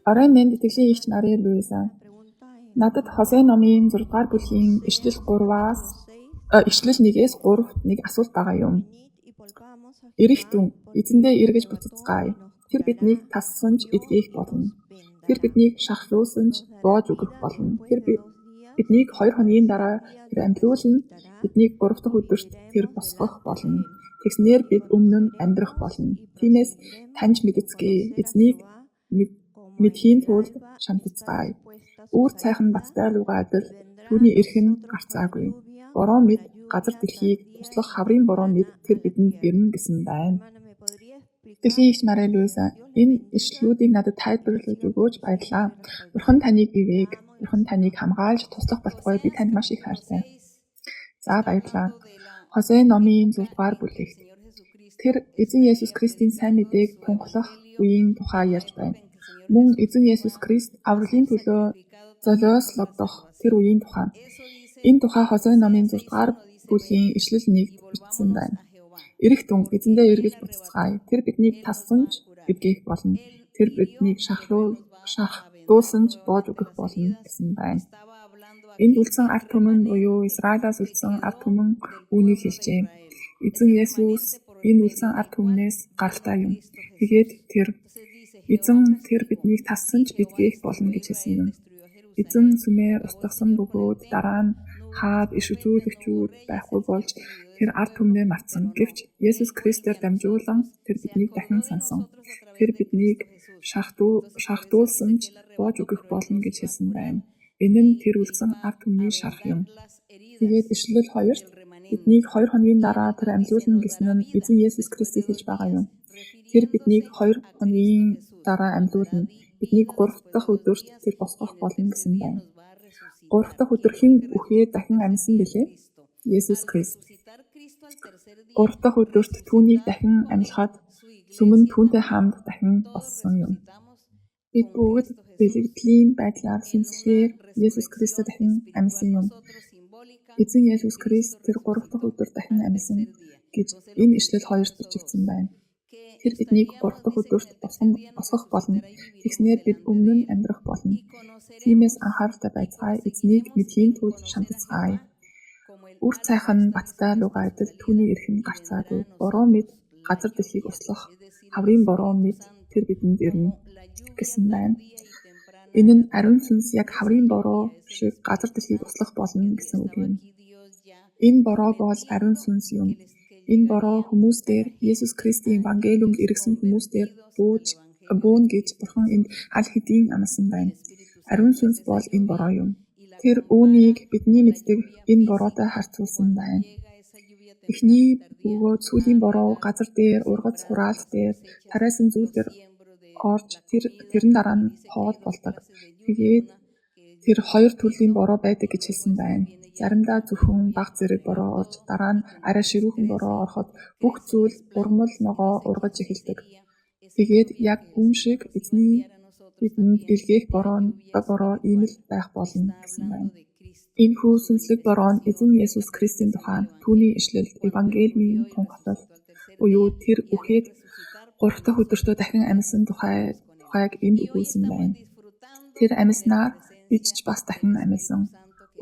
Орой минь итгэлийн эгч Мари Луиза. Надад Хосе номын 6 дугаар бүлгийн ишлэл 1-ээс 3-т нэг асуулт байгаа юм. Ирэх түн эзэндээ эргэж буцацгаая. Тэр биднийг тассанж эдгэх болно. Тэр биднийг шахлуулсан ч боож өгөх болно. Тэр биднийг 2 хоногийн дараа тэр амьлуулна. Биднийг 3 дахь өдөрт тэр босгох болно. Тэгснээр бид өмнө нь амьдрах болно. Тиймээс таньж мэдцгээе. Эзнийг мэдхийн тулд шамтацгаая. Үүр цайхан баттай луга адил түүний эрх нь гарцаагүй. Бороо мэд газар дэлхийг туслах хаврын бороо мэд тэр бидэнд ирнэ гэсэн байна. Итгэлийн эгч Мари Луиза, энэ ишлүүдийг надад тайлбарлаж өгөөж баярлалаа. Бурхан таныг ивээг, Бурхан таныг хамгаалж туслах болтугай би танд маш их хайртай. За баярлалаа. Хосе номын 6 дугаар бүлэгт тэр эзэн Есүс Христийн сайн мэдээг тунхлах үеийн тухай ярьж байна. Мөн эзэн Есүс Христ авралын төлөө золиослогдох тэр үеийн тухай. Энэ тухай Хосе номын 6 дугаар бүлгийн ишлэл 1-д бичсэн байна. Ирэх түн эзэндээ эргэж буцацгаая. Тэр биднийг тассанж эдгэх болно. Тэр биднийг шахлуулсан ч боож өгөх болно гэсэн байна. Энд үлдсэн ард түмэн буюу Израилаас үлдсэн ард түмэн үүнийг хэлжээ. Эзэн Есүс энэ үлдсэн ард түмнээс гаралтай юм. Тэгээд эзэн тэр биднийг тассанж эдгэх болно гэж хэлсэн юм. Эзэн сүмээр устгасан бөгөөд дараа нь хаад иш үзүүлэгчүүд байхгүй болж тэр ард түмнээ мартсан. Гэвч Есүс Христээр дамжуулан тэр биднийг дахин сансан. Тэр биднийг шахтуулсан ч боож өгөх болно гэж хэлсэн байна. Энэ нь тэр үлдсэн ард түмний шарх юм. Тэгээд ишлэл 2-т биднийг 2 хоногийн дараа тэр амьлуулна гэсэн нь эзэн Есүс Христийг хэлж байгаа юм. Тэр биднийг 2 хоногийн дараа амьлуулна. Биднийг 3 дахь өдөрт тэр босгох болно гэсэн байна. 3 дахь өдөр хэн үхээ дахин амьсан бэлээ? Есүс Христ. 3 дахь өдөрт түүнийг дахин амьлахад сүмэн түүнтэй хамт дахин боссон юм. Бид бүгд бэлэгдлийн байдлаар шинжилгээр Есүс Христтэй дахин амьсан юм. Эзэн Есүс Христ тэр 3 дахь өдөр дахин амьсан гэж энэ ишлэл 2-т бичигдсэн байна. Тэр биднийг 3 дахь өдөрт босгох болно. Тэгснээр бид өмнө нь амьдрах болно. Тиймээс анхааралтай байцгаая. Эзнийг мэдхийн тулд шамтацгаая. Үр цайхан баттай луга адил түүний эрх нь гарцаагүй. Бороо мэд газар дэлхийг услах хаврын бороо мэд тэр бидэнд ирнэ гэсэн байна. Энэ нь ариун сүнс яг хаврын бороо шиг газар дэлхийг услах болно гэсэн үг юм. Энэ бороо бол ариун сүнс юм. Энэ бороо хүмүүс дээр Есүс Христийн Евангелиумд иргэсэн хүмүүс дээр буун гэж Бурхан энд аль хэдийн амласан байна. Ариун сүнс бол энэ бороо юм. Тэр үүнийг бидний мэддэг энэ бороотой харьцуулсан байна. Эхний бөгөөд сүүлийн бороо газар дээр, ургац хураалт дээр, тариасан зүйл дээр орж тэрэн дараа нь хоол болдог. Тэгээд тэр 2 төрлийн бороо байдаг гэж хэлсэн байна. Заримдаа зөвхөн баг зэрэг бороо орж дараа нь арай ширүүхэн бороо ороход бүх зүйл урмал ногоо ургаж эхэлдэг. Тэгээд яг хүн шиг эзний бидэнд илгээх бороо ийм л байх болно гэсэн байна. Энэ хүү сүнслэг бороо нь эзэн Есүс Христийн тухай түүний ишлэлд Евангелиумын тунхаглалт буюу тэр үхээд 3 дахь өдөртөө дахин амьсан тухайг энд өгүүлсэн байна. Тэр амьснаар бид ч бас дахин амьсан.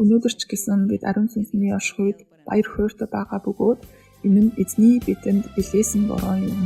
Өнөөдөр ч гэсэн бид ариун сүнсний оршихуйд баяр хуйртай байгаа бөгөөд энэ нь эзний бидэнд илгээсэн бороо юм.